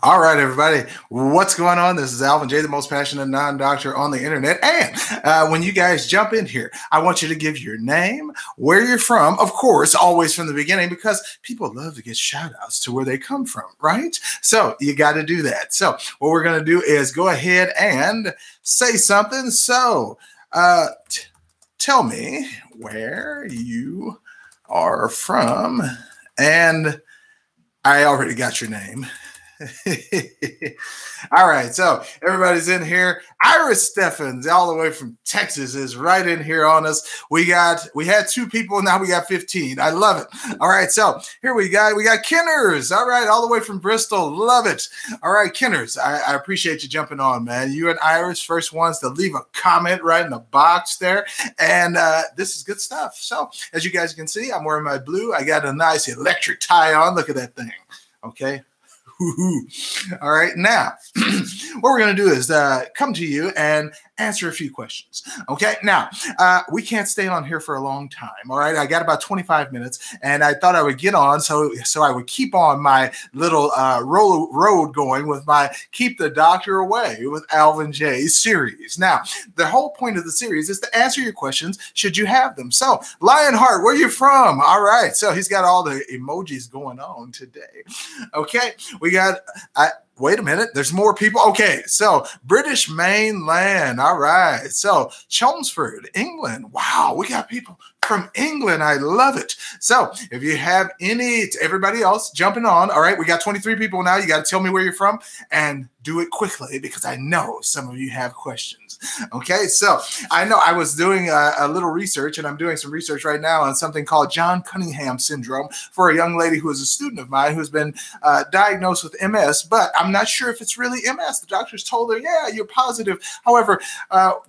All right, everybody. What's going on? This is Alvin J, the most passionate non-doctor on the internet. And when you guys jump in here, I want you to give your name, where you're from, of course, always from the beginning, because people love to get shout outs to where they come from, right? So you got to do that. So what we're going to do is go ahead and say something. So tell me where you are from. And I already got your name. All right, so everybody's in here. Iris Steffens, all the way from Texas, is right in here on us. We had 2 people, now we got 15. I love it. All right, so here we got Kenners. All right, all the way from Bristol. Love it. All right, Kenners, I appreciate you jumping on, man. You and Iris, first ones to leave a comment right in the box there. And this is good stuff. So as you guys can see, I'm wearing my blue. I got a nice electric tie on. Look at that thing. Okay. All right, now what we're going to do is come to you and answer a few questions. Okay, now we can't stay on here for a long time. All right, I got about 25 minutes, and I thought I would get on so I would keep on my little road going with my Keep the Doctor Away with Alvin J series. Now, the whole point of the series is to answer your questions should you have them. So, Lionheart, where you from? All right, so he's got all the emojis going on today. Okay, we got, wait a minute, there's more people. Okay, so British mainland. All right, so Chelmsford, England. Wow, we got people from England. I love it. So if you have everybody else jumping on, all right, we got 23 people now. You got to tell me where you're from and do it quickly because I know some of you have questions. Okay, so I know I was doing a little research, and I'm doing some research right now on something called John Cunningham syndrome for a young lady who is a student of mine who's been diagnosed with MS, but I'm not sure if it's really MS. The doctors told her, yeah, you're positive. However,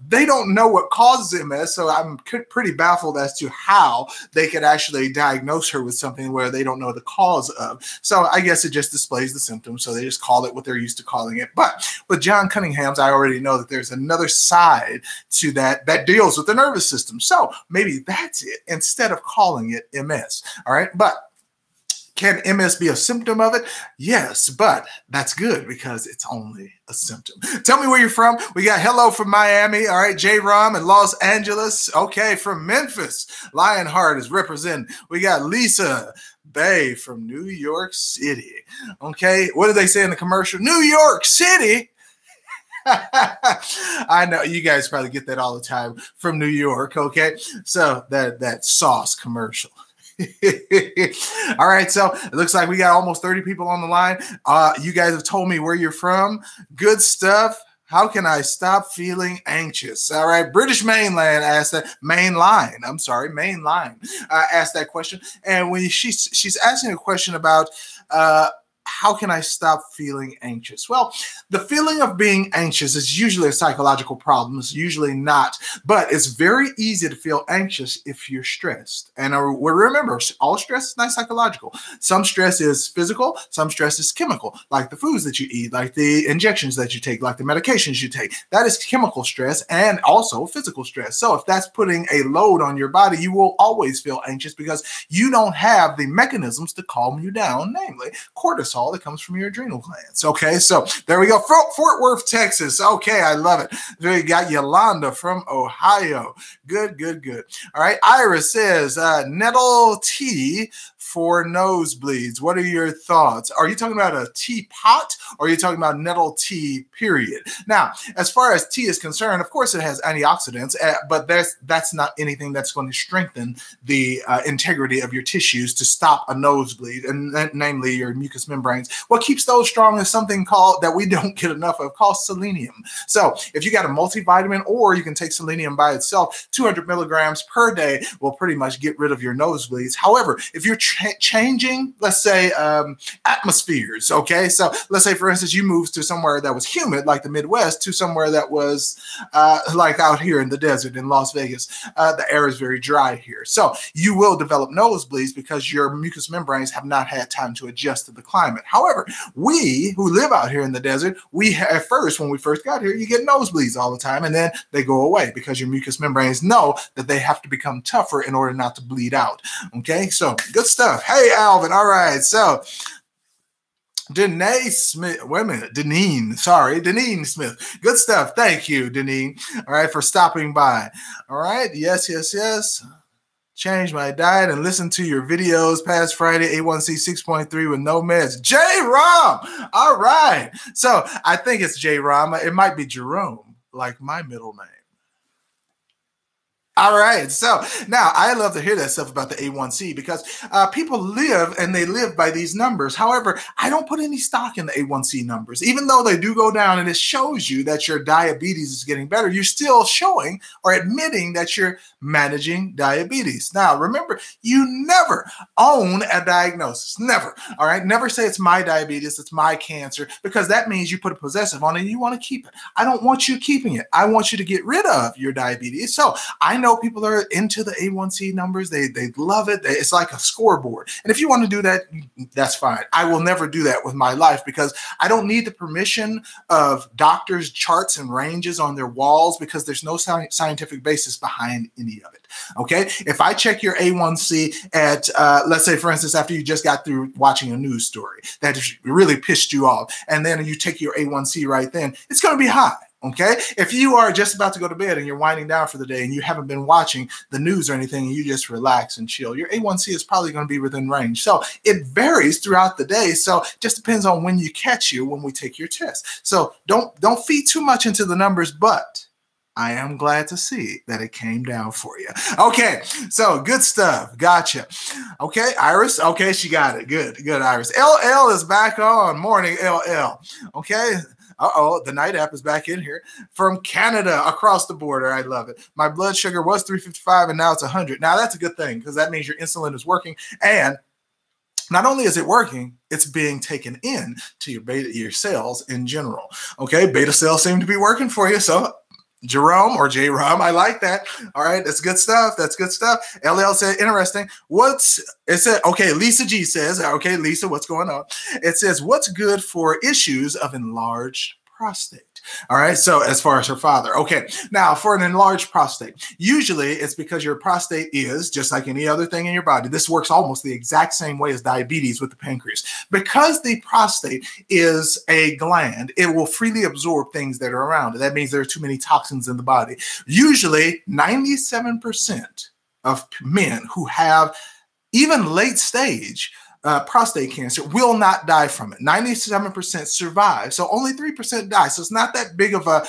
they don't know what causes MS, so I'm pretty baffled as to how they could actually diagnose her with something where they don't know the cause of. So I guess it just displays the symptoms, so they just call it what they're used to calling it. But with John Cunningham's, I already know that there's another side to that deals with the nervous system. So maybe that's it instead of calling it MS. All right, but can MS be a symptom of it? Yes, but that's good because it's only a symptom. Tell me where you're from. We got hello from Miami. All right, J. Rom in Los Angeles. Okay, from Memphis. Lionheart is representing. We got Lisa Bay from New York City. Okay, what do they say in the commercial? New York City. I know you guys probably get that all the time from New York. Okay, so that sauce commercial. All right, so it looks like we got almost 30 people on the line. You guys have told me where you're from. Good stuff. How can I stop feeling anxious? All right, British mainland asked that. Mainline asked that question, and when she's asking a question about how can I stop feeling anxious? Well, the feeling of being anxious is usually a psychological problem. It's usually not, but it's very easy to feel anxious if you're stressed. And remember, all stress is not psychological. Some stress is physical, some stress is chemical, like the foods that you eat, like the injections that you take, like the medications you take. That is chemical stress and also physical stress. So if that's putting a load on your body, you will always feel anxious because you don't have the mechanisms to calm you down, namely cortisol that comes from your adrenal glands. Okay, so there we go. Fort Worth, Texas. Okay, I love it. We got Yolanda from Ohio. Good. All right, Iris says nettle tea for nosebleeds. What are your thoughts? Are you talking about a teapot or are you talking about nettle tea, period? Now, as far as tea is concerned, of course it has antioxidants, but that's not anything that's going to strengthen the integrity of your tissues to stop a nosebleed, and namely your mucous membranes. What keeps those strong is something called, that we don't get enough of, called selenium. So if you got a multivitamin, or you can take selenium by itself, 200 milligrams per day will pretty much get rid of your nosebleeds. However, if you're changing, let's say, atmospheres, okay? So let's say, for instance, you moved to somewhere that was humid, like the Midwest, to somewhere that was like out here in the desert in Las Vegas. The air is very dry here. So you will develop nosebleeds because your mucous membranes have not had time to adjust to the climate. However, we who live out here in the desert, when we first got here, you get nosebleeds all the time, and then they go away because your mucous membranes know that they have to become tougher in order not to bleed out. Okay, so good stuff. Hey, Alvin. All right, so Danae Smith. Wait a minute. Deneen. Sorry. Deneen Smith. Good stuff. Thank you, Deneen. All right, for stopping by. All right. Yes, yes, yes. Change my diet and listen to your videos past Friday, A1C 6.3 with no meds. J Rom. All right. So I think it's J Rom. It might be Jerome, like my middle name. All right. So now I love to hear that stuff about the A1C because people live and they live by these numbers. However, I don't put any stock in the A1C numbers. Even though they do go down and it shows you that your diabetes is getting better, you're still showing or admitting that you're managing diabetes. Now, remember, you never own a diagnosis. Never. All right. Never say it's my diabetes, it's my cancer, because that means you put a possessive on it and you want to keep it. I don't want you keeping it. I want you to get rid of your diabetes. So I know people are into the A1C numbers. They love it. It's like a scoreboard. And if you want to do that, that's fine. I will never do that with my life because I don't need the permission of doctors' charts and ranges on their walls because there's no scientific basis behind any of it. Okay. If I check your A1C at, let's say, for instance, after you just got through watching a news story that really pissed you off, and then you take your A1C right then, it's going to be high. Okay. If you are just about to go to bed and you're winding down for the day and you haven't been watching the news or anything and you just relax and chill, your A1C is probably going to be within range. So it varies throughout the day. So it just depends on when you catch you when we take your test. So don't feed too much into the numbers, but I am glad to see that it came down for you. Okay, so good stuff. Gotcha. Okay, Iris. Okay, she got it. Good, Iris. LL is back on. Morning, LL. Okay. Uh-oh, the night app is back in here from Canada across the border. I love it. My blood sugar was 355 and now it's 100. Now that's a good thing because that means your insulin is working, and not only is it working, it's being taken in to your cells in general. Okay, beta cells seem to be working for you, so Jerome or J-Rom, I like that. All right, that's good stuff. That's good stuff. LL said, interesting. Okay, Lisa G says, okay, Lisa, what's going on? It says, what's good for issues of enlarged prostate? All right, so as far as her father. Okay, now for an enlarged prostate, usually it's because your prostate is, just like any other thing in your body, this works almost the exact same way as diabetes with the pancreas. Because the prostate is a gland, it will freely absorb things that are around it. That means there are too many toxins in the body. Usually 97% of men who have even late stage prostate cancer will not die from it. 97% survive. So only 3% die. So it's not that big of a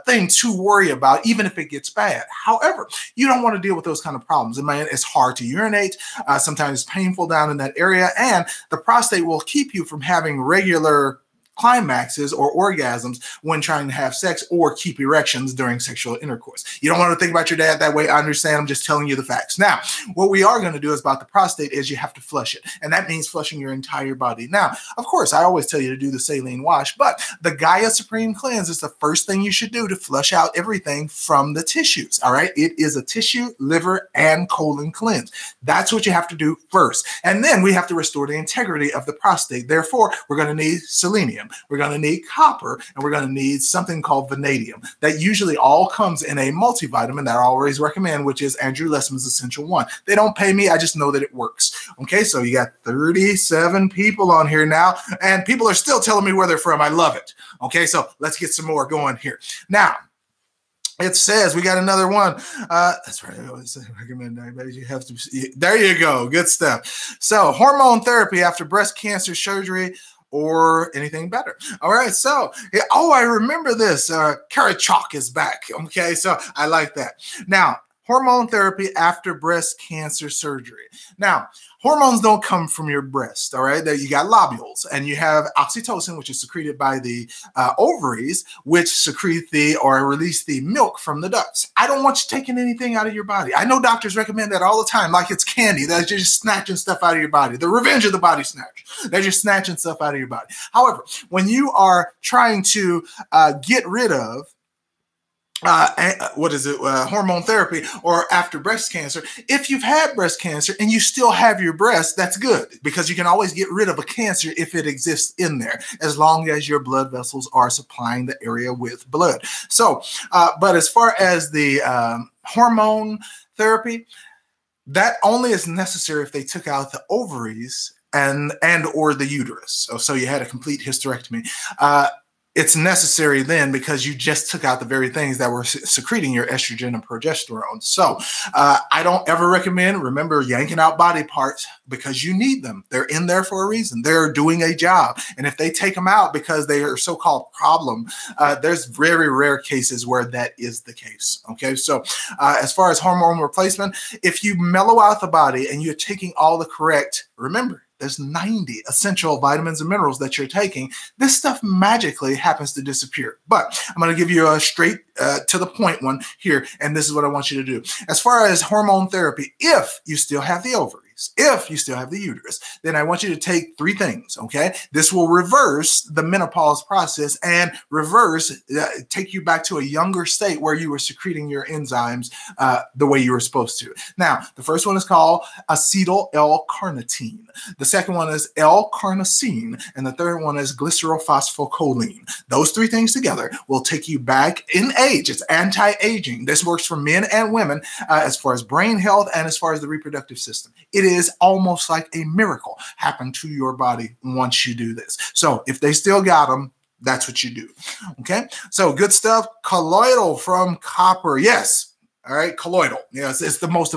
thing to worry about, even if it gets bad. However, you don't want to deal with those kind of problems. It's hard to urinate. Sometimes it's painful down in that area. And the prostate will keep you from having regular climaxes or orgasms when trying to have sex or keep erections during sexual intercourse. You don't want to think about your dad that way. I understand. I'm just telling you the facts. Now, what we are going to do is about the prostate is you have to flush it. And that means flushing your entire body. Now, of course, I always tell you to do the saline wash, but the Gaia Supreme Cleanse is the first thing you should do to flush out everything from the tissues. All right. It is a tissue, liver, and colon cleanse. That's what you have to do first. And then we have to restore the integrity of the prostate. Therefore, we're going to need selenium. We're going to need copper, and we're going to need something called vanadium. That usually all comes in a multivitamin that I always recommend, which is Andrew Lessman's Essential One. They don't pay me. I just know that it works. Okay, so you got 37 people on here now, and people are still telling me where they're from. I love it. Okay, so let's get some more going here. Now, it says we got another one. That's right. I always recommend diabetes. You have to. There you go. Good stuff. So hormone therapy after breast cancer surgery or anything better. All right. So, I remember this. Carrot Chalk is back. Okay. So I like that. Now, hormone therapy after breast cancer surgery. Now, hormones don't come from your breast, all right? You got lobules, and you have oxytocin, which is secreted by the ovaries, which secrete or release the milk from the ducts. I don't want you taking anything out of your body. I know doctors recommend that all the time, like it's candy. They're just snatching stuff out of your body. The revenge of the body snatch. They're just snatching stuff out of your body. However, when you are trying to get rid of hormone therapy or after breast cancer, if you've had breast cancer and you still have your breast, that's good, because you can always get rid of a cancer if it exists in there, as long as your blood vessels are supplying the area with blood. So, but as far as the hormone therapy, that only is necessary if they took out the ovaries and or the uterus. So you had a complete hysterectomy. It's necessary then because you just took out the very things that were secreting your estrogen and progesterone. So I don't ever recommend, remember, yanking out body parts because you need them. They're in there for a reason. They're doing a job. And if they take them out because they are so-called problem, there's very rare cases where that is the case. Okay, so as far as hormone replacement, if you mellow out the body and you're taking all the correct, remember, there's 90 essential vitamins and minerals that you're taking. This stuff magically happens to disappear. But I'm going to give you a straight to the point one here, and this is what I want you to do. As far as hormone therapy, if you still have the ovaries, if you still have the uterus, then I want you to take 3 things, okay? This will reverse the menopause process and take you back to a younger state where you were secreting your enzymes the way you were supposed to. Now, the first one is called acetyl L-carnitine. The second one is L-carnosine, and the third one is glycerophosphocholene. Those 3 things together will take you back in age. It's anti-aging. This works for men and women as far as brain health and as far as the reproductive system. It is almost like a miracle happen to your body once you do this. So if they still got them, that's what you do. Okay, so good stuff. Colloidal from copper. Yes. All right, colloidal. Yes, it's the most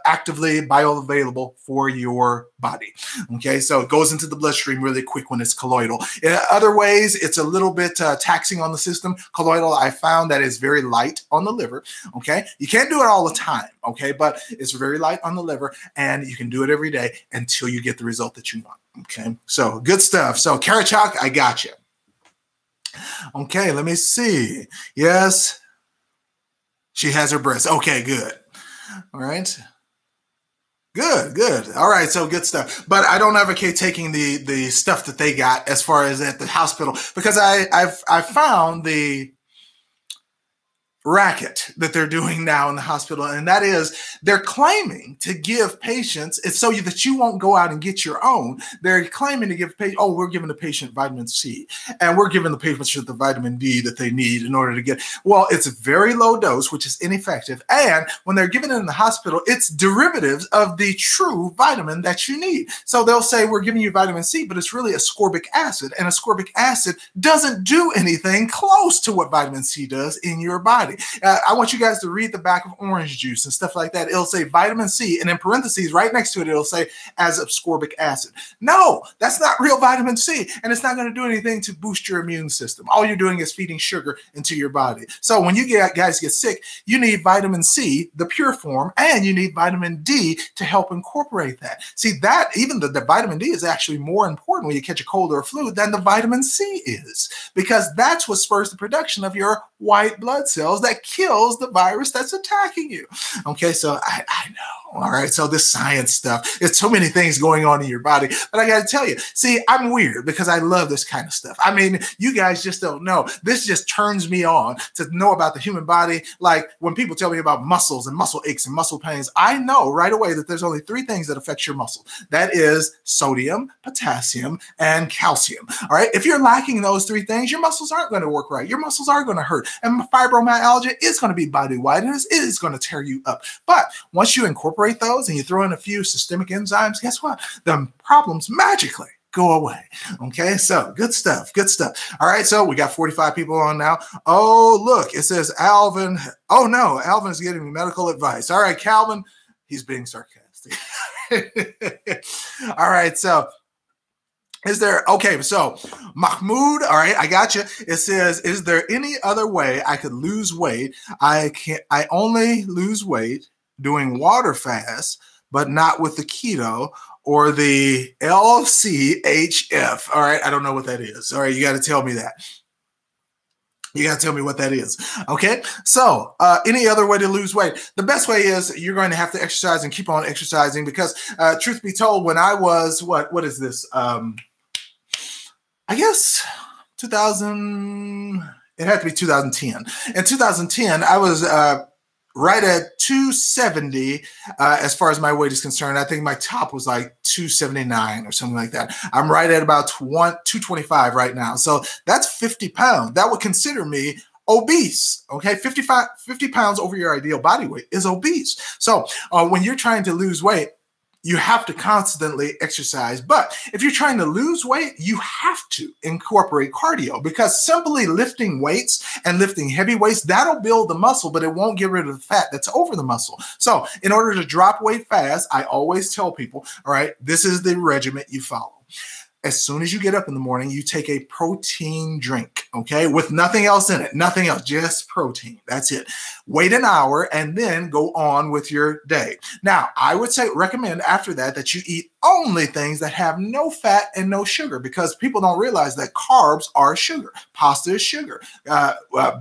actively bioavailable for your body. Okay, so it goes into the bloodstream really quick when it's colloidal. In other ways, it's a little bit taxing on the system. Colloidal, I found that is very light on the liver. Okay, you can't do it all the time. Okay, but it's very light on the liver, and you can do it every day until you get the result that you want. Okay, so good stuff. So Carrot Chalk, I got you. Okay, let me see. Yes. She has her breasts. Okay, good. All right. Good. All right, so good stuff. But I don't advocate taking the stuff that they got as far as at the hospital because I've found the racket that they're doing now in the hospital, and that is they're claiming to give patients, it's so that you won't go out and get your own. They're claiming to give patients, we're giving the patient vitamin C, and we're giving the patient the vitamin D that they need in order to get, well, it's a very low dose, which is ineffective, and when they're giving it in the hospital, it's derivatives of the true vitamin that you need. So they'll say, we're giving you vitamin C, but it's really ascorbic acid, and ascorbic acid doesn't do anything close to what vitamin C does in your body. I want you guys to read the back of orange juice and stuff like that. It'll say vitamin C, and in parentheses right next to it, it'll say as ascorbic acid. No, that's not real vitamin C, and it's not going to do anything to boost your immune system. All you're doing is feeding sugar into your body. So when you guys get sick, you need vitamin C, the pure form, and you need vitamin D to help incorporate that. See, that even the vitamin D is actually more important when you catch a cold or a flu than the vitamin C is, because that's what spurs the production of your white blood cells that kills the virus that's attacking you. Okay, so I know. All right, so this science stuff, there's so many things going on in your body, but I got to tell you, see, I'm weird because I love this kind of stuff. I mean, you guys just don't know. This just turns me on to know about the human body. Like when people tell me about muscles and muscle aches and muscle pains, I know right away that there's only 3 things that affect your muscle. That is sodium, potassium, and calcium. All right, if you're lacking those 3 things, your muscles aren't going to work right. Your muscles are going to hurt, and fibromyalgia is going to be body-wide, and it is going to tear you up. But once you incorporate those and you throw in a few systemic enzymes, guess what? The problems magically go away. Okay, so good stuff. All right, so we got 45 people on now. Oh, look, it says Alvin. Oh, no, Alvin's getting me medical advice. All right, Calvin, he's being sarcastic. All right, so so Mahmoud, all right, I got you. It says, is there any other way I could lose weight? I only lose weight doing water fast, but not with the keto or the LCHF. All right, I don't know what that is. All right, you got to tell me that. You got to tell me what that is. Okay, so any other way to lose weight? The best way is you're going to have to exercise and keep on exercising because truth be told, when I was, what is this? I guess 2000, it had to be 2010. In 2010, I was right at 270 as far as my weight is concerned. I think my top was like 279 or something like that. I'm right at about 225 right now. So that's 50 pounds. That would consider me obese. Okay, 50 pounds over your ideal body weight is obese. So when you're trying to lose weight, You have to constantly exercise. But if you're trying to lose weight, you have to incorporate cardio, because simply lifting weights and lifting heavy weights, that'll build the muscle, but it won't get rid of the fat that's over the muscle. So in order to drop weight fast, I always tell people, all right, this is the regimen you follow. As soon as you get up in the morning, you take a protein drink, okay, with nothing else in it, nothing else, just protein. That's it. Wait an hour and then go on with your day. Now, I would recommend after that you eat only things that have no fat and no sugar, because people don't realize that carbs are sugar. Pasta is sugar.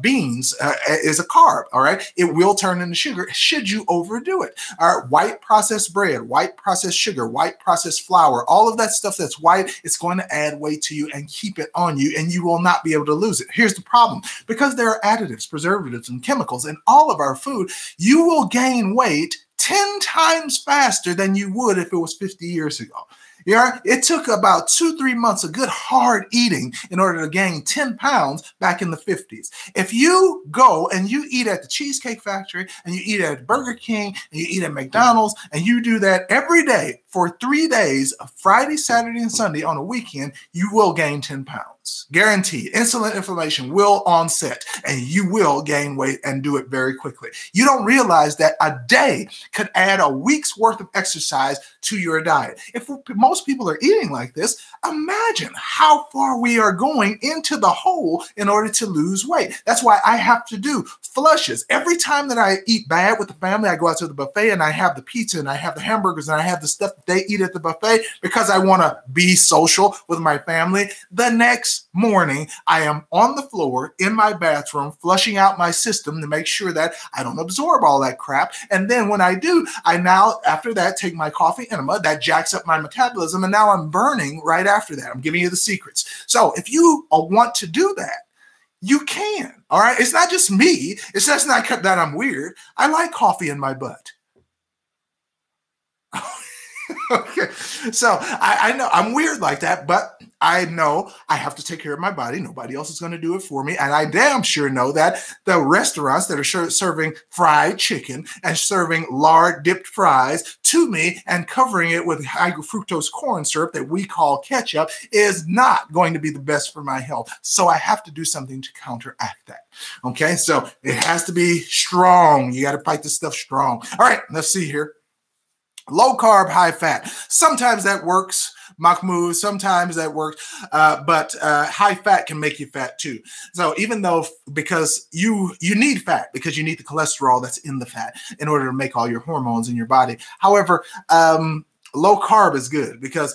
Beans is a carb, all right? It will turn into sugar should you overdo it. All right, white processed bread, white processed sugar, white processed flour, all of that stuff that's white, it's going to add weight to you and keep it on you, and you will not be able to lose it. Here's the problem. Because there are additives, preservatives, and chemicals in all of our food, you will gain weight 10 times faster than you would if it was 50 years ago. Yeah, it took about 2-3 months of good hard eating in order to gain 10 pounds back in the 50s. If you go and you eat at the Cheesecake Factory and you eat at Burger King and you eat at McDonald's and you do that every day for 3 days, Friday, Saturday, and Sunday on a weekend, you will gain 10 pounds. Guaranteed. Insulin inflammation will onset and you will gain weight and do it very quickly. You don't realize that a day could add a week's worth of exercise to your diet. If most people are eating like this, imagine how far we are going into the hole in order to lose weight. That's why I have to do flushes. Every time that I eat bad with the family, I go out to the buffet and I have the pizza and I have the hamburgers and I have the stuff that they eat at the buffet because I want to be social with my family. The next morning, I am on the floor in my bathroom, flushing out my system to make sure that I don't absorb all that crap. And then when I do, I now, after that, take my coffee enema that jacks up my metabolism. And now I'm burning right after that. I'm giving you the secrets. So if you want to do that, you can. All right. It's not just me. It's just not that I'm weird. I like coffee in my butt. Okay. So I know I'm weird like that, but I know I have to take care of my body. Nobody else is going to do it for me. And I damn sure know that the restaurants that are serving fried chicken and serving lard dipped fries to me and covering it with high fructose corn syrup that we call ketchup is not going to be the best for my health. So I have to do something to counteract that. Okay. So it has to be strong. You got to fight this stuff strong. All right. Let's see here. Low carb, high fat. Sometimes that works, Mahmoud. Sometimes that works, but high fat can make you fat too. So even though, because you need fat because you need the cholesterol that's in the fat in order to make all your hormones in your body. However, low carb is good because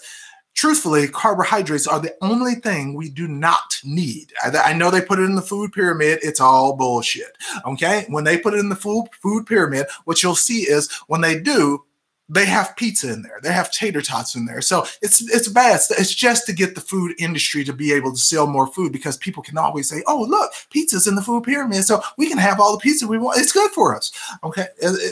truthfully, carbohydrates are the only thing we do not need. I know they put it in the food pyramid. It's all bullshit. Okay. When they put it in the food pyramid, what you'll see is when they do, they have pizza in there. They have tater tots in there. So it's bad. It's just to get the food industry to be able to sell more food because people can always say, oh, look, pizza's in the food pyramid. So we can have all the pizza we want. It's good for us. Okay.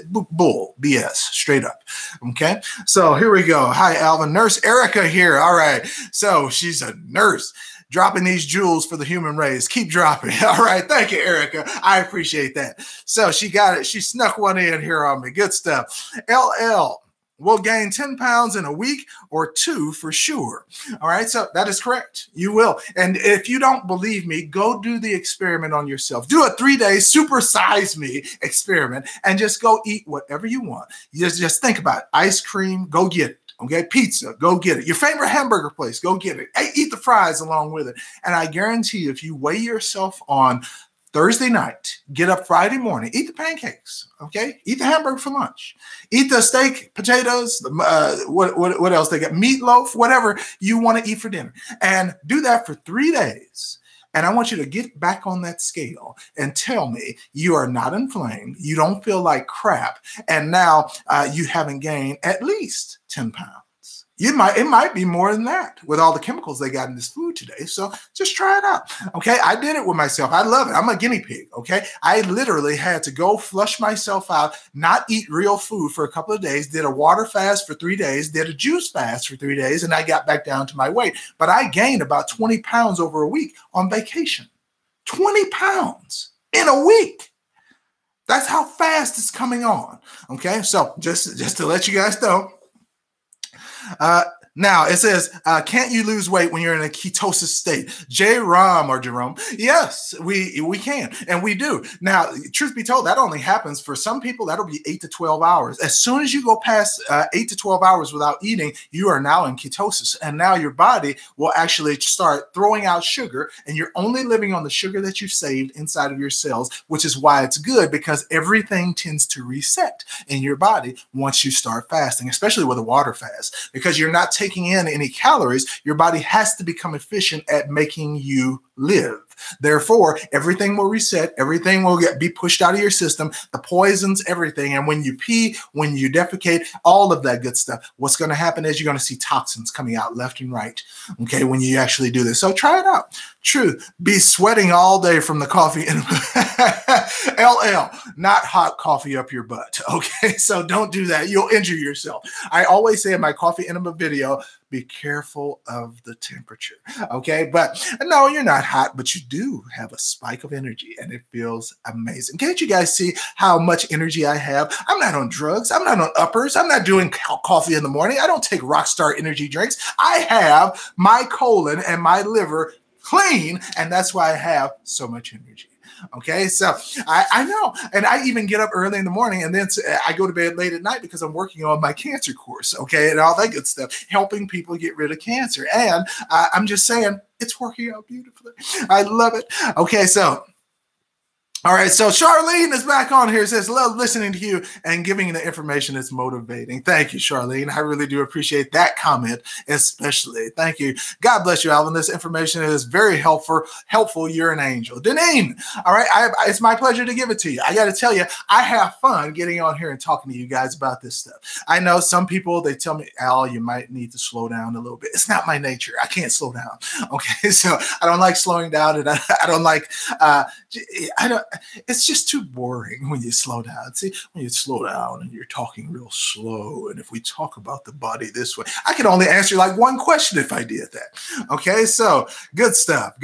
Bull, BS, straight up. Okay. So here we go. Hi, Alvin. Nurse Erica here. All right. So she's a nurse. Dropping these jewels for the human race. Keep dropping. All right. Thank you, Erica. I appreciate that. So she got it. She snuck one in here on me. Good stuff. LL will gain 10 pounds in a week or 2 for sure. All right. So that is correct. You will. And if you don't believe me, go do the experiment on yourself. Do a 3-day super size me experiment and just go eat whatever you want. You just think about it. Ice cream, go get it. Okay, pizza, go get it. Your favorite hamburger place, go get it. Hey, eat the fries along with it. And I guarantee you, if you weigh yourself on Thursday night, get up Friday morning, eat the pancakes, okay? Eat the hamburger for lunch. Eat the steak, potatoes, what else they got? Meatloaf, whatever you want to eat for dinner. And do that for 3 days. And I want you to get back on that scale and tell me you are not inflamed, you don't feel like crap, and now you haven't gained at least 10 pounds. It might be more than that with all the chemicals they got in this food today. So just try it out. Okay. I did it with myself. I love it. I'm a guinea pig. Okay. I literally had to go flush myself out, not eat real food for a couple of days, did a water fast for 3 days, did a juice fast for 3 days, and I got back down to my weight. But I gained about 20 pounds over a week on vacation. 20 pounds in a week. That's how fast it's coming on. Okay. So just to let you guys know, Now it says, can't you lose weight when you're in a ketosis state? Jerome. Yes, we can, and we do. Now, truth be told, that only happens for some people. That'll be 8 to 12 hours. As soon as you go past 8 to 12 hours without eating, you are now in ketosis, and now your body will actually start throwing out sugar, and you're only living on the sugar that you've saved inside of your cells, which is why it's good, because everything tends to reset in your body once you start fasting, especially with a water fast, because you're not taking in any calories. Your body has to become efficient at making you live. Therefore, everything will reset. Everything will be pushed out of your system, the poisons, everything. And when you pee, when you defecate, all of that good stuff, what's going to happen is you're going to see toxins coming out left and right, okay, when you actually do this. So try it out. True. Be sweating all day from the coffee. LL, not hot coffee up your butt, okay? So don't do that. You'll injure yourself. I always say in my coffee enema video, be careful of the temperature, okay? But no, you're not hot, but you do have a spike of energy, and it feels amazing. Can't you guys see how much energy I have? I'm not on drugs. I'm not on uppers. I'm not doing coffee in the morning. I don't take Rockstar energy drinks. I have my colon and my liver clean, and that's why I have so much energy. Okay, so I know, and I even get up early in the morning, and then I go to bed late at night because I'm working on my cancer course, okay, and all that good stuff, helping people get rid of cancer. And I'm just saying, it's working out beautifully. I love it. Okay, so all right, so Charlene is back on here. It says, love listening to you and giving you the information that's motivating. Thank you, Charlene. I really do appreciate that comment, especially. Thank you. God bless you, Alvin. This information is very helpful. You're an angel. Deneen, all right, it's my pleasure to give it to you. I got to tell you, I have fun getting on here and talking to you guys about this stuff. I know some people, they tell me, Al, you might need to slow down a little bit. It's not my nature. I can't slow down, okay? So I don't like slowing down, and I don't like, it's just too boring when you slow down. See, when you slow down and you're talking real slow, and if we talk about the body this way, I could only answer like one question if I did that. Okay, so good stuff.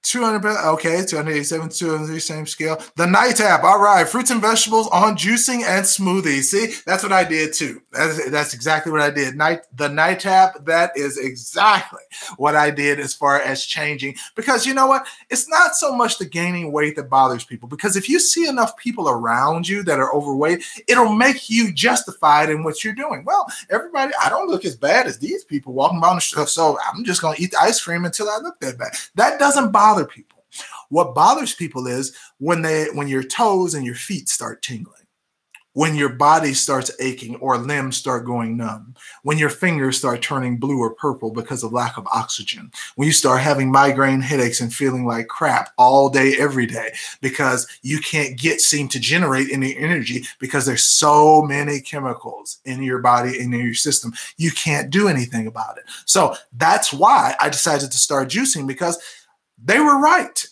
200, okay, 287, 200, same scale. The night app, all right, fruits and vegetables on juicing and smoothies. See, that's what I did too. That's exactly what I did. The night app, that is exactly what I did as far as changing. Because you know what? It's not so much the gaining weight that bothers people. Because if you see enough people around you that are overweight, it'll make you justified in what you're doing. Well, everybody, I don't look as bad as these people walking around the street, so I'm just going to eat the ice cream until I look that bad. That doesn't bother people. What bothers people is when your toes and your feet start tingling, when your body starts aching or limbs start going numb, when your fingers start turning blue or purple because of lack of oxygen, when you start having migraine headaches and feeling like crap all day, every day, because you can't seem to generate any energy because there's so many chemicals in your body and in your system. You can't do anything about it. So that's why I decided to start juicing, because they were right.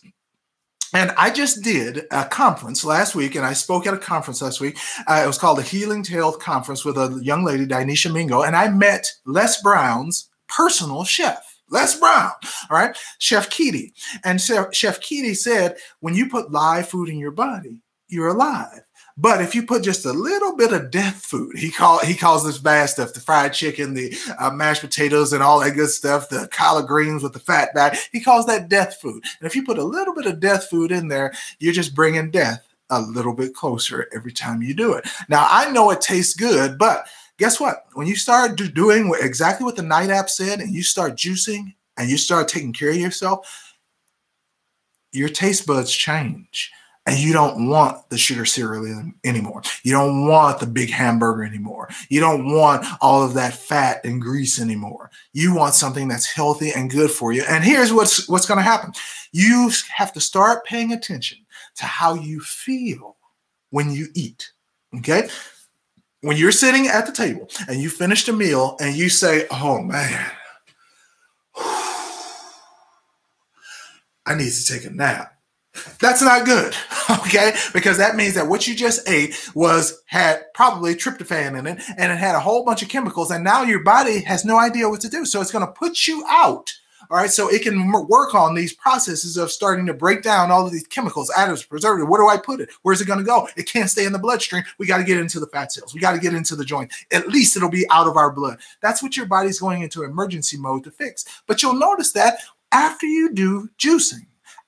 And I just did a conference last week, and I spoke at a conference last week. It was called the Healing to Health Conference with a young lady, Dinesha Mingo, and I met Les Brown's personal chef, Les Brown, all right, Chef Keedy. And Chef Keedy said, when you put live food in your body, you're alive. But if you put just a little bit of death food, he calls this bad stuff, the fried chicken, the mashed potatoes and all that good stuff, the collard greens with the fat back, he calls that death food. And if you put a little bit of death food in there, you're just bringing death a little bit closer every time you do it. Now, I know it tastes good, but guess what? When you start doing exactly what the night app said, and you start juicing and you start taking care of yourself, your taste buds change. And you don't want the sugar cereal anymore. You don't want the big hamburger anymore. You don't want all of that fat and grease anymore. You want something that's healthy and good for you. And here's what's going to happen. You have to start paying attention to how you feel when you eat, okay? When you're sitting at the table and you finish the meal and you say, oh, man, I need to take a nap. That's not good, okay? Because that means that what you just ate had probably tryptophan in it, and it had a whole bunch of chemicals, and now your body has no idea what to do. So it's going to put you out, All right, so it can work on these processes of starting to break down all of these chemicals, additives, preservative. Where do I put it? Where's it going to go? It can't stay in the bloodstream. We got to get into the fat cells. We got to get into the joint. At least it'll be out of our blood. That's what your body's going into emergency mode to fix. But you'll notice that after you do juicing,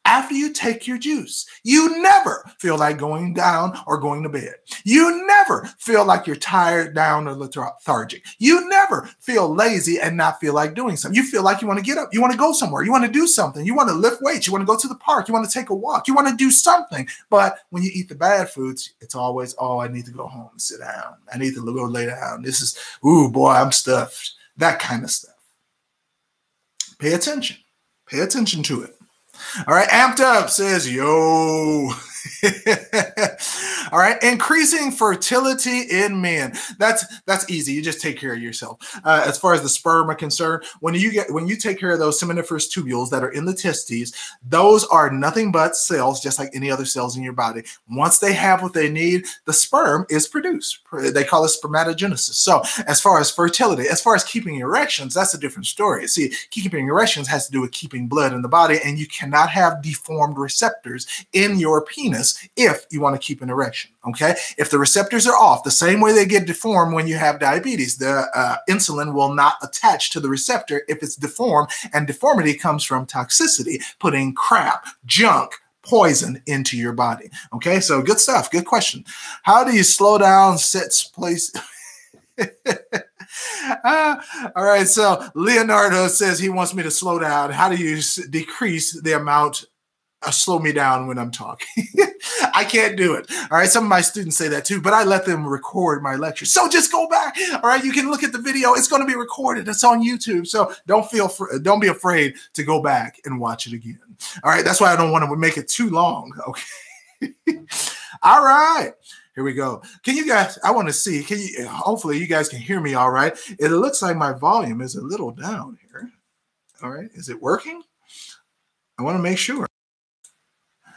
after you take your juice, you never feel like going down or going to bed. You never feel like you're tired, down, or lethargic. You never feel lazy and not feel like doing something. You feel like you want to get up. You want to go somewhere. You want to do something. You want to lift weights. You want to go to the park. You want to take a walk. You want to do something. But when you eat the bad foods, it's always, oh, I need to go home and sit down. I need to go lay down. This is, ooh, boy, I'm stuffed. That kind of stuff. Pay attention. Pay attention to it. All right, Amped Up says, yo. All right, increasing fertility in men. That's easy. You just take care of yourself. As far as the sperm are concerned, when you take care of those seminiferous tubules that are in the testes, those are nothing but cells, just like any other cells in your body. Once they have what they need, the sperm is produced. They call it spermatogenesis. So as far as fertility, as far as keeping erections, that's a different story. See, keeping erections has to do with keeping blood in the body, and you cannot have deformed receptors in your penis if you want to keep an erection, okay? If the receptors are off, the same way they get deformed when you have diabetes, the insulin will not attach to the receptor if it's deformed, and deformity comes from toxicity, putting crap, junk, poison into your body, okay? So good stuff, good question. How do you slow down, set place? All right, so Leonardo says he wants me to slow down. How do you decrease the amount slow me down when I'm talking? I can't do it. All right. Some of my students say that too, but I let them record my lectures. So just go back. All right. You can look at the video. It's going to be recorded. It's on YouTube. So don't be afraid to go back and watch it again. All right. That's why I don't want to make it too long. Okay. All right. Here we go. Can you guys, I want to see, hopefully you guys can hear me all right. It looks like my volume is a little down here. All right. Is it working? I want to make sure.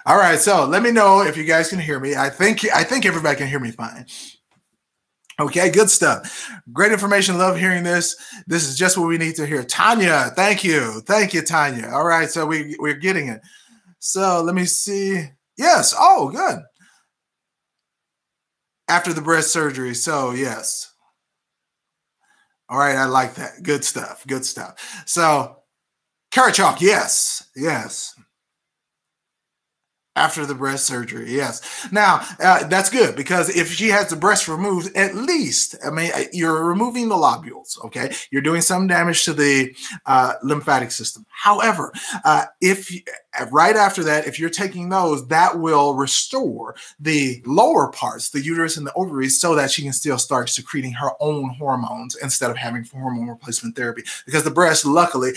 All right, so let me know if you guys can hear me. I think everybody can hear me fine. Okay, good stuff. Great information. Love hearing this. This is just what we need to hear. Tanya, thank you. Thank you, Tanya. All right, so we're getting it. So let me see. Yes. Oh, good. After the breast surgery. So yes. All right, I like that. Good stuff. Good stuff. So Carrot Chalk, yes. Yes. After the breast surgery, yes. Now, that's good because if she has the breast removed, at least, I mean, you're removing the lobules, okay? You're doing some damage to the lymphatic system. However, if right after that, if you're taking those, that will restore the lower parts, the uterus and the ovaries, so that she can still start secreting her own hormones instead of having hormone replacement therapy. Because the breast, luckily,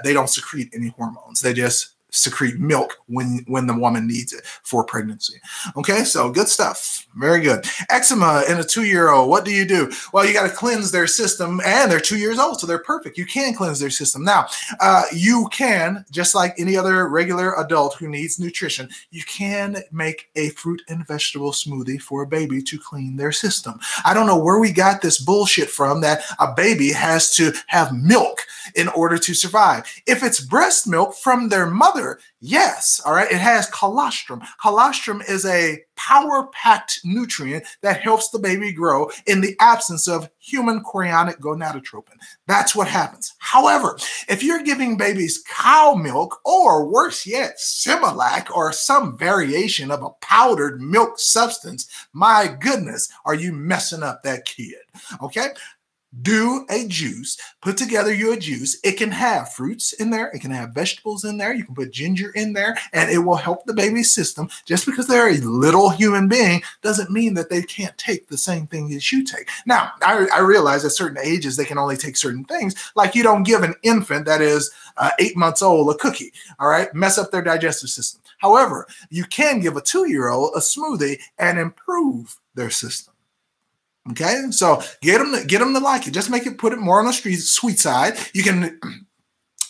they don't secrete any hormones. They just secrete milk when the woman needs it for pregnancy. Okay, so good stuff. Very good. Eczema in a 2-year-old. What do you do? Well, you got to cleanse their system, and they're 2 years old, so they're perfect. You can cleanse their system. Now, you can, just like any other regular adult who needs nutrition, you can make a fruit and vegetable smoothie for a baby to clean their system. I don't know where we got this bullshit from that a baby has to have milk in order to survive. If it's breast milk from their mother, yes, all right, it has colostrum. Colostrum is a power-packed nutrient that helps the baby grow in the absence of human chorionic gonadotropin. That's what happens. However, if you're giving babies cow milk, or worse yet, Similac, or some variation of a powdered milk substance, my goodness, are you messing up that kid? Okay? Do a juice, put together your juice. It can have fruits in there. It can have vegetables in there. You can put ginger in there, and it will help the baby's system. Just because they're a little human being doesn't mean that they can't take the same thing as you take. Now, I realize at certain ages, they can only take certain things. Like you don't give an infant that is 8 months old a cookie, all right? Mess up their digestive system. However, you can give a 2-year-old a smoothie and improve their system. Okay, so get them to like it. Just put it more on the sweet side. You can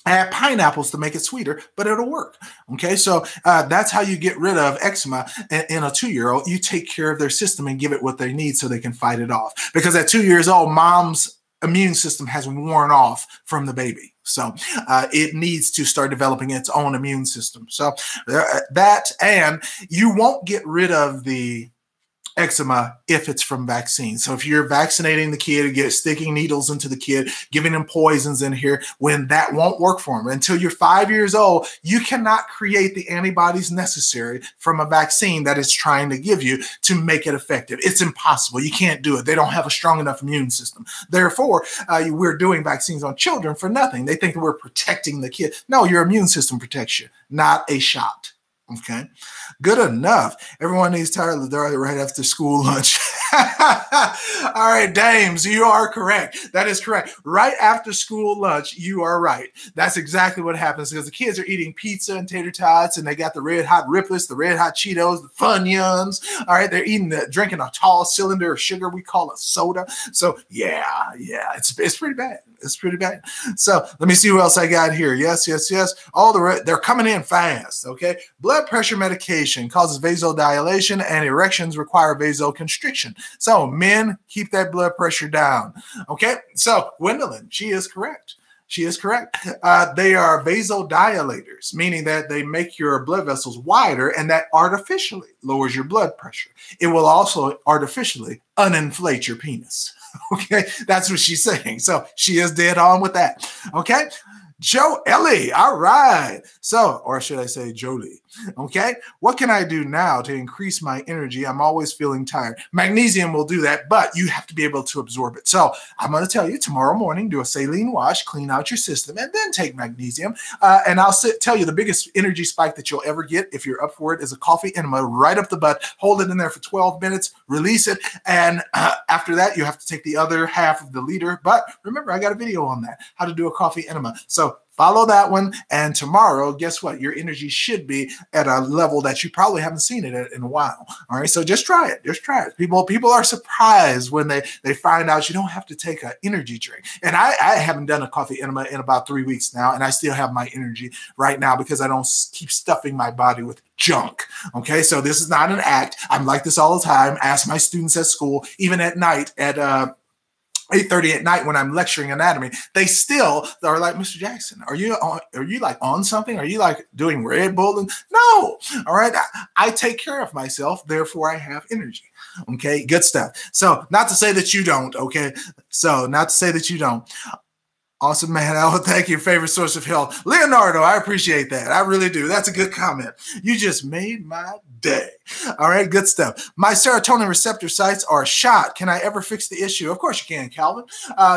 add pineapples to make it sweeter, but it'll work. Okay, so that's how you get rid of eczema in a 2-year-old. You take care of their system and give it what they need so they can fight it off. Because at 2 years old, moms immune system has worn off from the baby. So it needs to start developing its own immune system. So that, and you won't get rid of the eczema if it's from vaccines. So if you're vaccinating the kid, sticking needles into the kid, giving them poisons in here, when that won't work for them. Until you're 5 years old, you cannot create the antibodies necessary from a vaccine that is trying to give you to make it effective. It's impossible. You can't do it. They don't have a strong enough immune system. Therefore, we're doing vaccines on children for nothing. They think that we're protecting the kid. No, your immune system protects you, not a shot. Okay, good enough. Everyone needs Tyler right after school lunch. All right, dames, you are correct. That is correct. Right after school lunch, you are right. That's exactly what happens because the kids are eating pizza and tater tots, and they got the red hot Riplets, the red hot Cheetos, the Funyuns. All right, they're drinking a tall cylinder of sugar. We call it soda. So yeah, it's pretty bad. It's pretty bad. So let me see who else I got here. Yes. They're coming in fast. Okay, blood pressure medication causes vasodilation, and erections require vasoconstriction. So men, keep that blood pressure down. Okay, so Gwendolyn, she is correct. She is correct. They are vasodilators, meaning that they make your blood vessels wider, and that artificially lowers your blood pressure. It will also artificially uninflate your penis. Okay, that's what she's saying. So she is dead on with that. Okay. Joe Ellie, all right. So, or should I say Jolie? Okay. What can I do now to increase my energy? I'm always feeling tired. Magnesium will do that, but you have to be able to absorb it. So I'm going to tell you tomorrow morning, do a saline wash, clean out your system, and then take magnesium. And I'll tell you the biggest energy spike that you'll ever get if you're up for it is a coffee enema right up the butt. Hold it in there for 12 minutes, release it. And after that, you have to take the other half of the liter. But remember, I got a video on that, how to do a coffee enema. So follow that one. And tomorrow, guess what? Your energy should be at a level that you probably haven't seen it at in a while. All right. So just try it. Just try it. People are surprised when they find out you don't have to take an energy drink. And I haven't done a coffee enema in about 3 weeks now. And I still have my energy right now because I don't keep stuffing my body with junk. Okay. So this is not an act. I'm like this all the time. Ask my students at school, even at night at 8:30 at night when I'm lecturing anatomy, they still are like, Mr. Jackson, are you like on something? Are you like doing Red Bull? And no, all right. I take care of myself. Therefore I have energy. Okay. Good stuff. So not to say that you don't. Okay. So not to say that you don't. Awesome, man. I would thank you. Favorite source of health. Leonardo, I appreciate that. I really do. That's a good comment. You just made my day. All right, good stuff. My serotonin receptor sites are shot. Can I ever fix the issue? Of course you can, Calvin.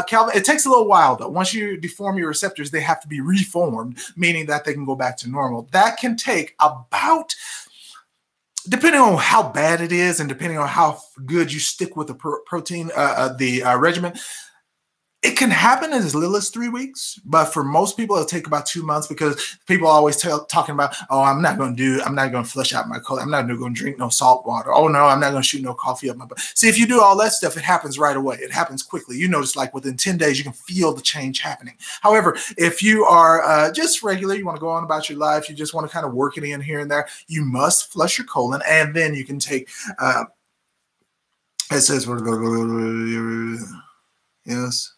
Calvin, it takes a little while, though. Once you deform your receptors, they have to be reformed, meaning that they can go back to normal. That can take about, depending on how bad it is and depending on how good you stick with the protein, regimen, it can happen in as little as 3 weeks, but for most people, it'll take about 2 months because people are always talking about, oh, I'm not going to flush out my colon. I'm not going to drink no salt water. Oh no, I'm not going to shoot no coffee up my butt. See, if you do all that stuff, it happens right away. It happens quickly. You notice like within 10 days, you can feel the change happening. However, if you are just regular, you want to go on about your life, you just want to kind of work it in here and there, you must flush your colon and then you can take, it says, yes.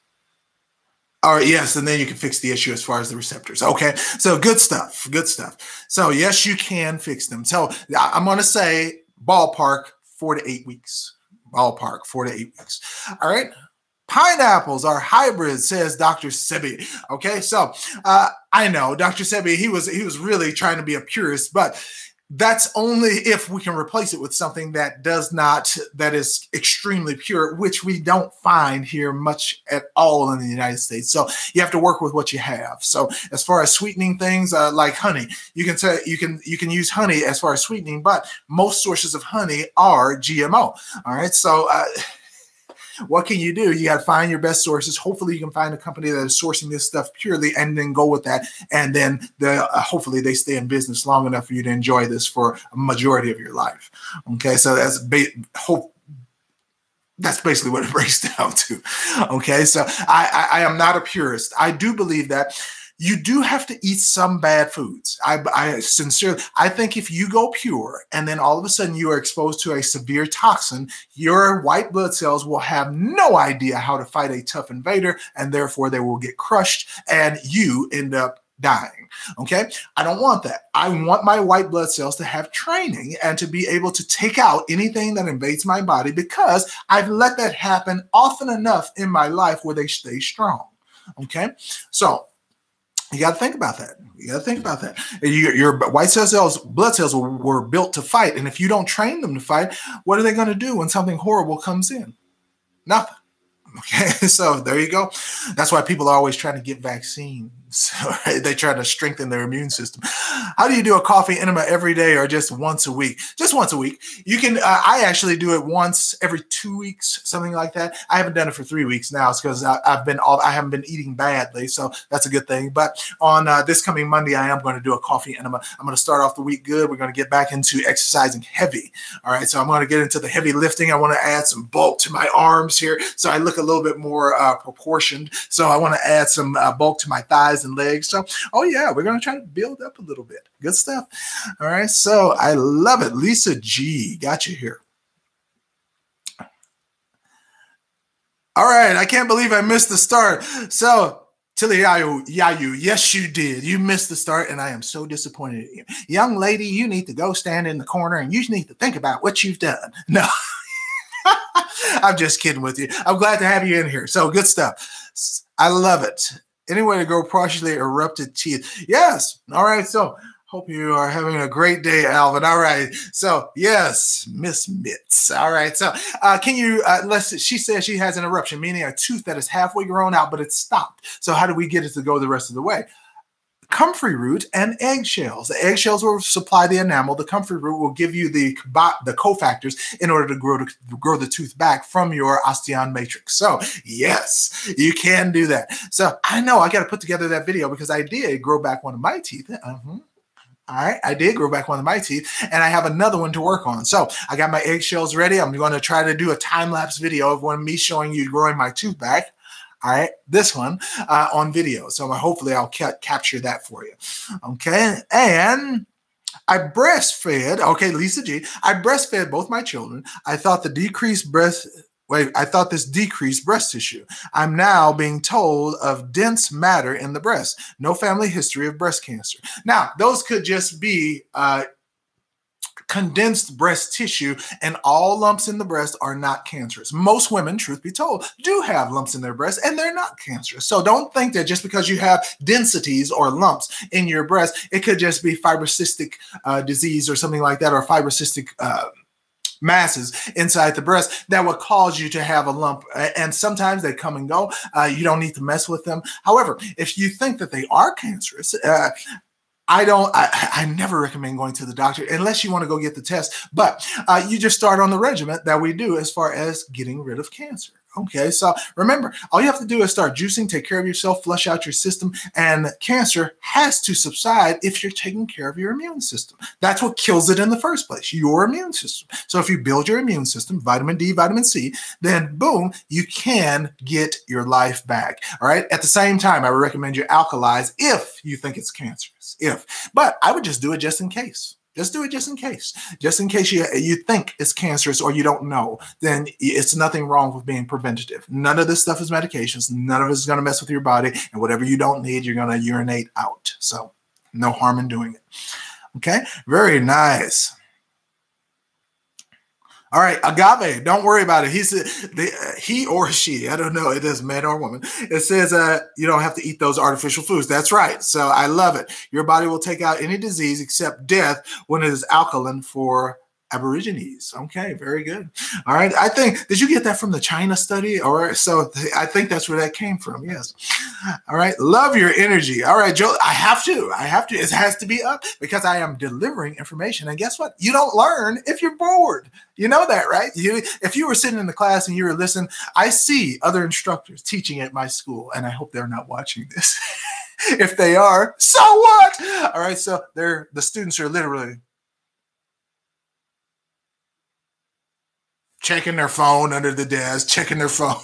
All right, yes, and then you can fix the issue as far as the receptors. Okay, so good stuff, good stuff. So yes, you can fix them. So I'm going to say ballpark 4 to 8 weeks. Ballpark 4 to 8 weeks. All right. Pineapples are hybrids, says Dr. Sebi. Okay, so I know Dr. Sebi, he was really trying to be a purist, but that's only if we can replace it with something that is extremely pure, which we don't find here much at all in the United States. So you have to work with what you have. So as far as sweetening things like honey, you can use honey as far as sweetening, but most sources of honey are GMO. All right. So what can you do? You got to find your best sources. Hopefully you can find a company that is sourcing this stuff purely and then go with that. And then hopefully they stay in business long enough for you to enjoy this for a majority of your life. Okay. So that's basically what it breaks down to. Okay. So I am not a purist. I do believe that You do have to eat some bad foods. I sincerely, I think if you go pure and then all of a sudden you are exposed to a severe toxin, your white blood cells will have no idea how to fight a tough invader, and therefore they will get crushed and you end up dying. Okay. I don't want that. I want my white blood cells to have training and to be able to take out anything that invades my body, because I've let that happen often enough in my life where they stay strong. Okay. So you got to think about that. You got to think about that. Your white cells, blood cells were built to fight. And if you don't train them to fight, what are they going to do when something horrible comes in? Nothing. Okay, so there you go. That's why people are always trying to get vaccines. Right? They try to strengthen their immune system. How do you do a coffee enema every day or just once a week? Just once a week. You can. I actually do it once every 2 weeks, something like that. I haven't done it for 3 weeks now. It's because I haven't been eating badly, so that's a good thing. But on this coming Monday, I am going to do a coffee enema. I'm going to start off the week good. We're going to get back into exercising heavy. All right, so I'm going to get into the heavy lifting. I want to add some bulk to my arms here, so I look a little bit more proportioned. So I want to add some bulk to my thighs and legs. So, oh yeah, we're going to try to build up a little bit. Good stuff. All right, so I love it. Lisa G, got you here. All right, I can't believe I missed the start. So, Tilly Yayu, yes, you did. You missed the start, and I am so disappointed in you. Young lady, you need to go stand in the corner, and you need to think about what you've done. No. I'm just kidding with you. I'm glad to have you in here. So good stuff. I love it. Any way to grow partially erupted teeth? Yes. All right. So hope you are having a great day, Alvin. All right. So yes, Miss Mitz. All right. So can you, she says she has an eruption, meaning a tooth that is halfway grown out, but it's stopped. So how do we get it to go the rest of the way? Comfrey root and eggshells. The eggshells will supply the enamel. The comfrey root will give you the cofactors in order to grow the tooth back from your osteon matrix. So yes, you can do that. So I know I got to put together that video because I did grow back one of my teeth. All right, I did grow back one of my teeth, and I have another one to work on. So I got my eggshells ready. I'm going to try to do a time-lapse video of me showing you growing my tooth back. All right, this one on video. So hopefully I'll capture that for you. Okay, and I breastfed. Okay, Lisa G. I breastfed both my children. I thought this decreased breast tissue. I'm now being told of dense matter in the breast. No family history of breast cancer. Now, those could just be condensed breast tissue, and all lumps in the breast are not cancerous. Most women, truth be told, do have lumps in their breast, and they're not cancerous. So don't think that just because you have densities or lumps in your breast, it could just be fibrocystic disease or something like that, or fibrocystic masses inside the breast that would cause you to have a lump. And sometimes they come and go. You don't need to mess with them. However, if you think that they are cancerous, I never recommend going to the doctor unless you want to go get the test, but you just start on the regimen that we do as far as getting rid of cancer. Okay, so remember, all you have to do is start juicing, take care of yourself, flush out your system, and cancer has to subside if you're taking care of your immune system. That's what kills it in the first place, your immune system. So if you build your immune system, vitamin D, vitamin C, then boom, you can get your life back. All right, at the same time, I would recommend you alkalize if you think it's cancerous. But I would just do it just in case. Just do it just in case. Just in case you think it's cancerous or you don't know, then it's nothing wrong with being preventative. None of this stuff is medications. None of it is going to mess with your body. And whatever you don't need, you're going to urinate out. So no harm in doing it. Okay? Very nice. All right, agave, don't worry about it. He or she, I don't know, it is man or woman. It says you don't have to eat those artificial foods. That's right. So I love it. Your body will take out any disease except death when it is alkaline for Aborigines. Okay, very good. All right, I think, did you get that from the China study? Or so I think that's where that came from. Yes. All right, love your energy. All right, Joe, I have to. It has to be up because I am delivering information. And guess what? You don't learn if you're bored. You know that, right? If you were sitting in the class and you were listening, I see other instructors teaching at my school, and I hope they're not watching this. If they are, so what? All right, so the students are literally checking their phone under the desk, checking their phone.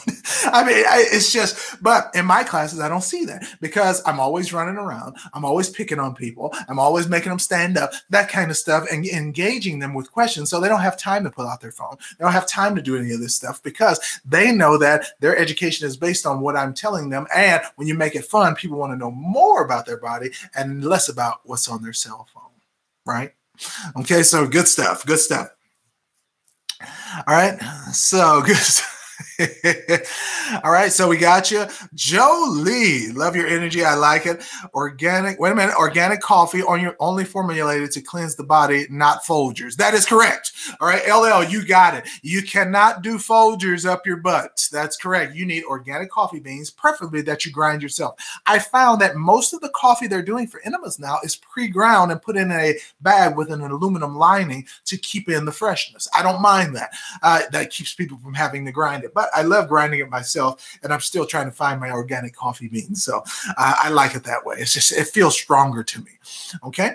I mean, it's just, but in my classes, I don't see that because I'm always running around. I'm always picking on people. I'm always making them stand up, that kind of stuff, and engaging them with questions. So they don't have time to pull out their phone. They don't have time to do any of this stuff because they know that their education is based on what I'm telling them. And when you make it fun, people want to know more about their body and less about what's on their cell phone, right? Okay, so good stuff, good stuff. All right, so good. All right, so we got you. Jolie, love your energy. I like it. Organic, wait a minute, organic coffee only formulated to cleanse the body, not Folgers. That is correct. All right, LL, you got it. You cannot do Folgers up your butt. That's correct. You need organic coffee beans, preferably that you grind yourself. I found that most of the coffee they're doing for enemas now is pre-ground and put in a bag with an aluminum lining to keep in the freshness. I don't mind that. That keeps people from having to grind it. But I love grinding it myself, and I'm still trying to find my organic coffee beans. So I like it that way. It's just, it feels stronger to me. Okay.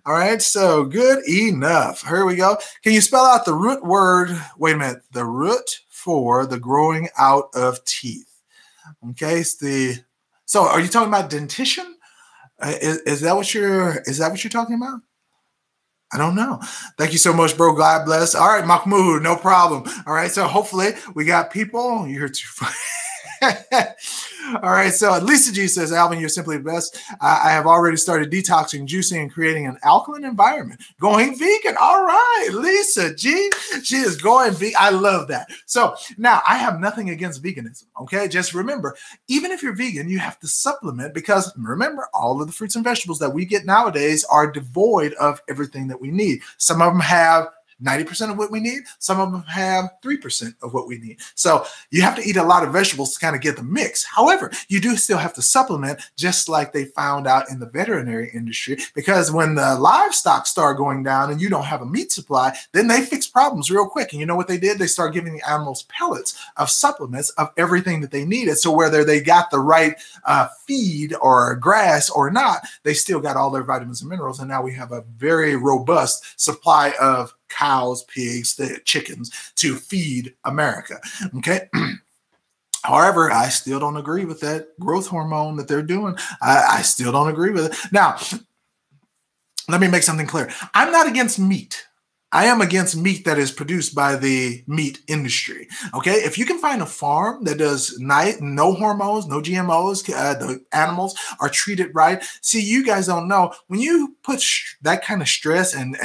All right. So good enough. Here we go. Can you spell out the root word? Wait a minute. The root for the growing out of teeth. Okay. So are you talking about dentition? Is that what you're talking about? I don't know. Thank you so much, bro. God bless. All right, Mahmoud, no problem. All right, so hopefully we got people. You're too funny. All right, so Lisa G says, Alvin, you're simply the best. I have already started detoxing, juicing, and creating an alkaline environment. Going vegan. All right, Lisa G. She is going vegan. I love that. So now I have nothing against veganism, okay? Just remember, even if you're vegan, you have to supplement because remember, all of the fruits and vegetables that we get nowadays are devoid of everything that we need. Some of them have 90% of what we need. Some of them have 3% of what we need. So you have to eat a lot of vegetables to kind of get the mix. However, you do still have to supplement, just like they found out in the veterinary industry, because when the livestock start going down and you don't have a meat supply, then they fix problems real quick. And you know what they did? They started giving the animals pellets of supplements of everything that they needed. So whether they got the right feed or grass or not, they still got all their vitamins and minerals. And now we have a very robust supply of cows, pigs, the chickens to feed America. Okay. However, I still don't agree with that growth hormone that they're doing. I still don't agree with it. Now, let me make something clear. I'm not against meat. I am against meat that is produced by the meat industry. Okay, if you can find a farm that does no hormones, no GMOs, the animals are treated right. See, you guys don't know when you put that kind of stress and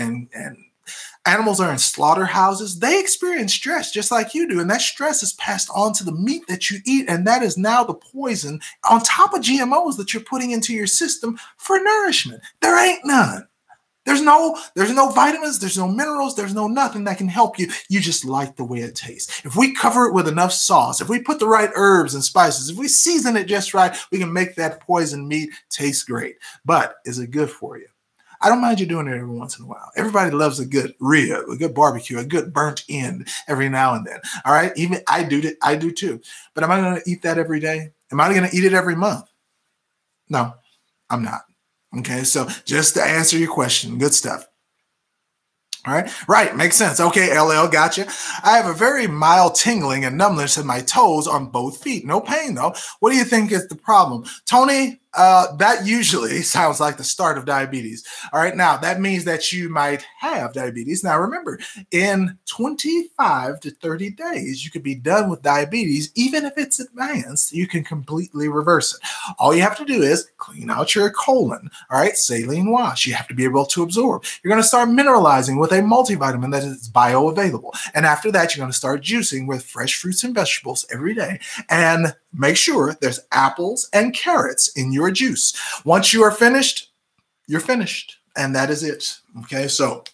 animals are in slaughterhouses, they experience stress just like you do. And that stress is passed on to the meat that you eat. And that is now the poison on top of GMOs that you're putting into your system for nourishment. There ain't none. There's no vitamins, there's no minerals, there's no nothing that can help you. You just like the way it tastes. If we cover it with enough sauce, if we put the right herbs and spices, if we season it just right, we can make that poison meat taste great. But is it good for you? I don't mind you doing it every once in a while. Everybody loves a good rib, a good barbecue, a good burnt end every now and then. All right. Even I do too. But am I going to eat that every day? Am I going to eat it every month? No, I'm not. Okay. So just to answer your question, good stuff. All right. Right. Makes sense. Okay. LL, gotcha. I have a very mild tingling and numbness in my toes on both feet. No pain though. What do you think is the problem? Tony, that usually sounds like the start of diabetes. All right. Now that means that you might have diabetes. Now remember, in 25 to 30 days, you could be done with diabetes. Even if it's advanced, you can completely reverse it. All you have to do is clean out your colon. All right. Saline wash. You have to be able to absorb. You're going to start mineralizing with a multivitamin that is bioavailable. And after that, you're going to start juicing with fresh fruits and vegetables every day. And make sure there's apples and carrots in your juice. Once you are finished, you're finished. And that is it. Okay, so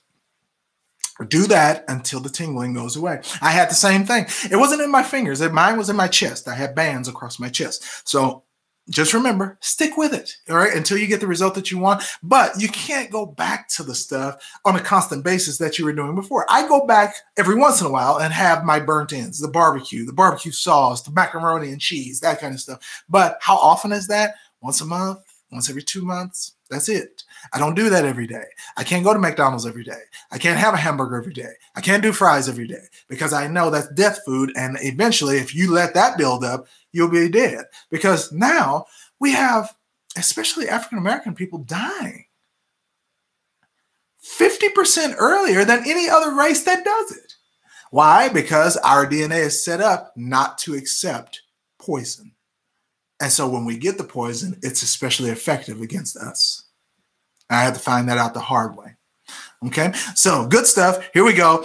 do that until the tingling goes away. I had the same thing. It wasn't in my fingers. Mine was in my chest. I had bands across my chest. So just remember, stick with it, all right, until you get the result that you want. But you can't go back to the stuff on a constant basis that you were doing before. I go back every once in a while and have my burnt ends, the barbecue sauce, the macaroni and cheese, that kind of stuff. But how often is that? Once a month, once every 2 months. That's it. I don't do that every day. I can't go to McDonald's every day. I can't have a hamburger every day. I can't do fries every day because I know that's death food. And eventually, if you let that build up, you'll be dead. Because now we have, especially African-American people, dying 50% earlier than any other race that does it. Why? Because our DNA is set up not to accept poison. And so when we get the poison, it's especially effective against us. I had to find that out the hard way. Okay, so good stuff. Here we go.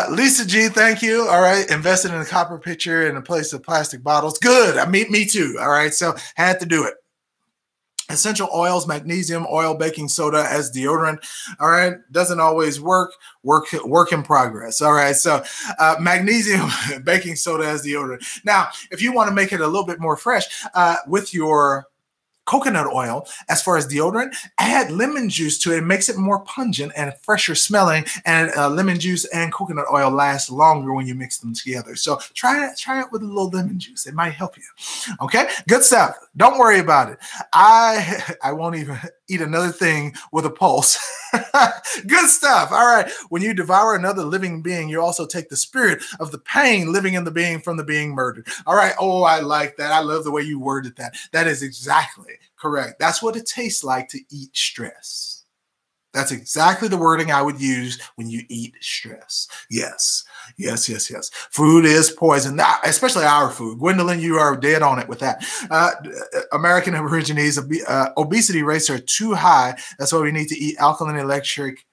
Lisa G, thank you. All right, invested in a copper pitcher in a place of plastic bottles. Good. Me too. All right, so had to do it. Essential oils, magnesium, oil, baking soda as deodorant. All right, doesn't always work. Work in progress. All right, so magnesium, baking soda as deodorant. Now, if you want to make it a little bit more fresh with your coconut oil, as far as deodorant, add lemon juice to it. It makes it more pungent and fresher smelling, and lemon juice and coconut oil last longer when you mix them together. So try it with a little lemon juice. It might help you. Okay, good stuff. Don't worry about it. I won't even eat another thing with a pulse. Good stuff. All right. When you devour another living being, you also take the spirit of the pain living in the being from the being murdered. All right. Oh, I like that. I love the way you worded that. That is exactly correct. That's what it tastes like to eat stress. That's exactly the wording I would use when you eat stress. Yes. Food is poison, now, especially our food. Gwendolyn, you are dead on it with that. American Aborigines, obesity rates are too high. That's why we need to eat alkaline electric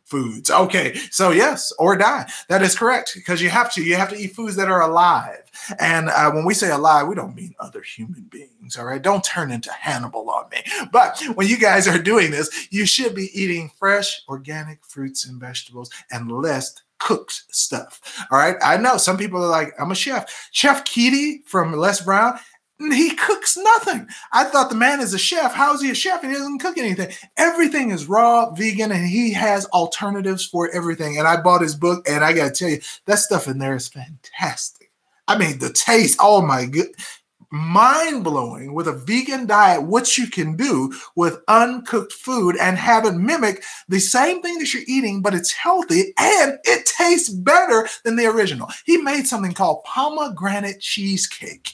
foods. Okay, so yes, or die. That is correct, because you have to eat foods that are alive. And when we say alive, we don't mean other human beings. All right, don't turn into Hannibal on me. But when you guys are doing this, you should be eating fresh, organic fruits and vegetables and less cooked stuff. All right, I know some people are like, I'm a chef. Chef Keedy from Les Brown, he cooks nothing. I thought the man is a chef. How is he a chef? He doesn't cook anything. Everything is raw, vegan, and he has alternatives for everything. And I bought his book, and I got to tell you, that stuff in there is fantastic. I mean, the taste, oh my good, mind-blowing with a vegan diet, what you can do with uncooked food and have it mimic the same thing that you're eating, but it's healthy and it tastes better than the original. He made something called pomegranate cheesecake.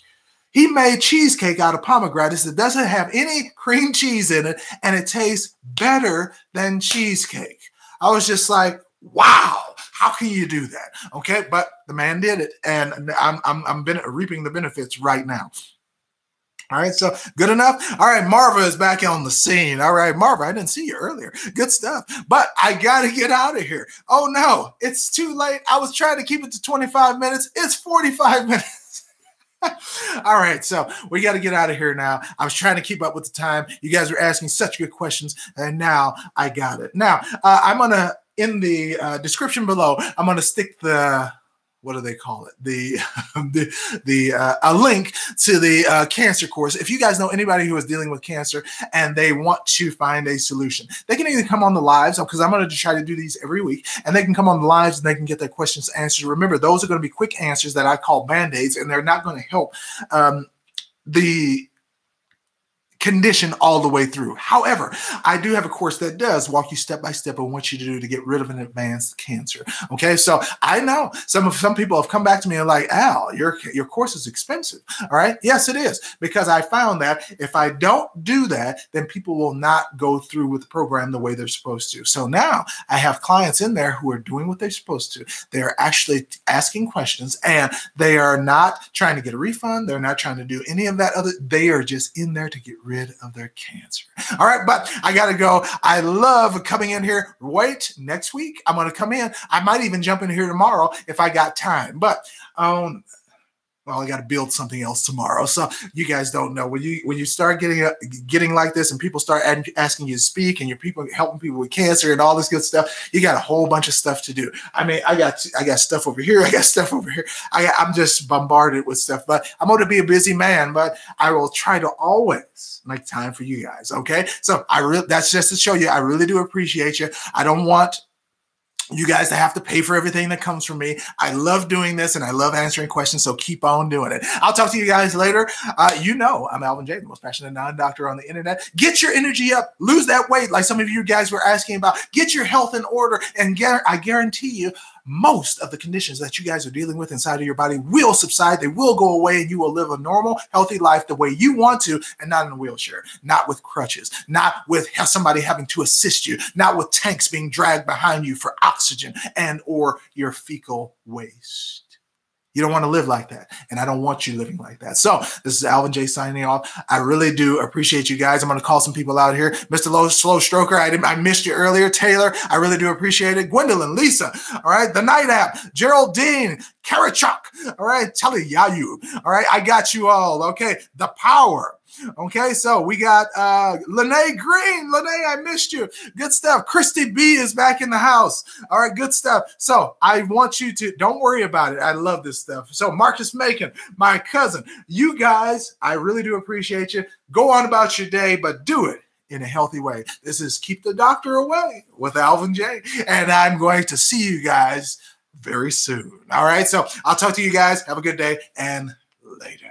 He made cheesecake out of pomegranates that doesn't have any cream cheese in it, and it tastes better than cheesecake. I was just like, wow, how can you do that? Okay, but the man did it, and I'm reaping the benefits right now. All right, so good enough. All right, Marva is back on the scene. All right, Marva, I didn't see you earlier. Good stuff. But I got to get out of here. Oh, no, it's too late. I was trying to keep it to 25 minutes. It's 45 minutes. All right, so we got to get out of here now. I was trying to keep up with the time. You guys were asking such good questions, and now I got it. Now, I'm going to, in the description below, I'm going to stick the, what do they call it? A link to the cancer course. If you guys know anybody who is dealing with cancer and they want to find a solution, they can either come on the lives, because I'm going to try to do these every week, and they can come on the lives and they can get their questions answered. Remember, those are going to be quick answers that I call Band-Aids, and they're not going to help the condition all the way through. However, I do have a course that does walk you step by step on what you do to get rid of an advanced cancer. Okay, so I know some people have come back to me and like, Al, your course is expensive. All right, yes, it is, because I found that if I don't do that, then people will not go through with the program the way they're supposed to. So now I have clients in there who are doing what they're supposed to. They're actually asking questions, and they are not trying to get a refund. They're not trying to do any of that other. They are just in there to get rid of their cancer. All right, but I got to go. I love coming in here. Wait, next week I'm going to come in. I might even jump in here tomorrow if I got time. But well, I got to build something else tomorrow. So you guys don't know when you start getting like this, and people start asking you to speak, and you're helping people with cancer and all this good stuff. You got a whole bunch of stuff to do. I mean, I got stuff over here. I got stuff over here. I'm just bombarded with stuff. But I'm going to be a busy man. But I will try to always make time for you guys. Okay, so that's just to show you I really do appreciate you. I don't want you guys that have to pay for everything that comes from me. I love doing this and I love answering questions, so keep on doing it. I'll talk to you guys later. I'm Alvin J, the most passionate non-doctor on the internet. Get your energy up, lose that weight like some of you guys were asking about. Get your health in order, and I guarantee you, most of the conditions that you guys are dealing with inside of your body will subside. They will go away, and you will live a normal, healthy life the way you want to, and not in a wheelchair, not with crutches, not with somebody having to assist you, not with tanks being dragged behind you for oxygen and or your fecal waste. You don't want to live like that, and I don't want you living like that. So this is Alvin J signing off. I really do appreciate you guys. I'm going to call some people out here. Mr. Slow Stroker, I missed you earlier. Taylor, I really do appreciate it. Gwendolyn, Lisa, all right. The Night App, Geraldine, Karachuk, all right. Yayu, all right. I got you all, okay. The Power. Okay, so we got Lene Green. Lene, I missed you. Good stuff. Christy B is back in the house. All right, good stuff. So I want you to, don't worry about it. I love this stuff. So Marcus Macon, my cousin, you guys, I really do appreciate you. Go on about your day, but do it in a healthy way. This is Keep the Doctor Away with Alvin J. And I'm going to see you guys very soon. All right, so I'll talk to you guys. Have a good day and later.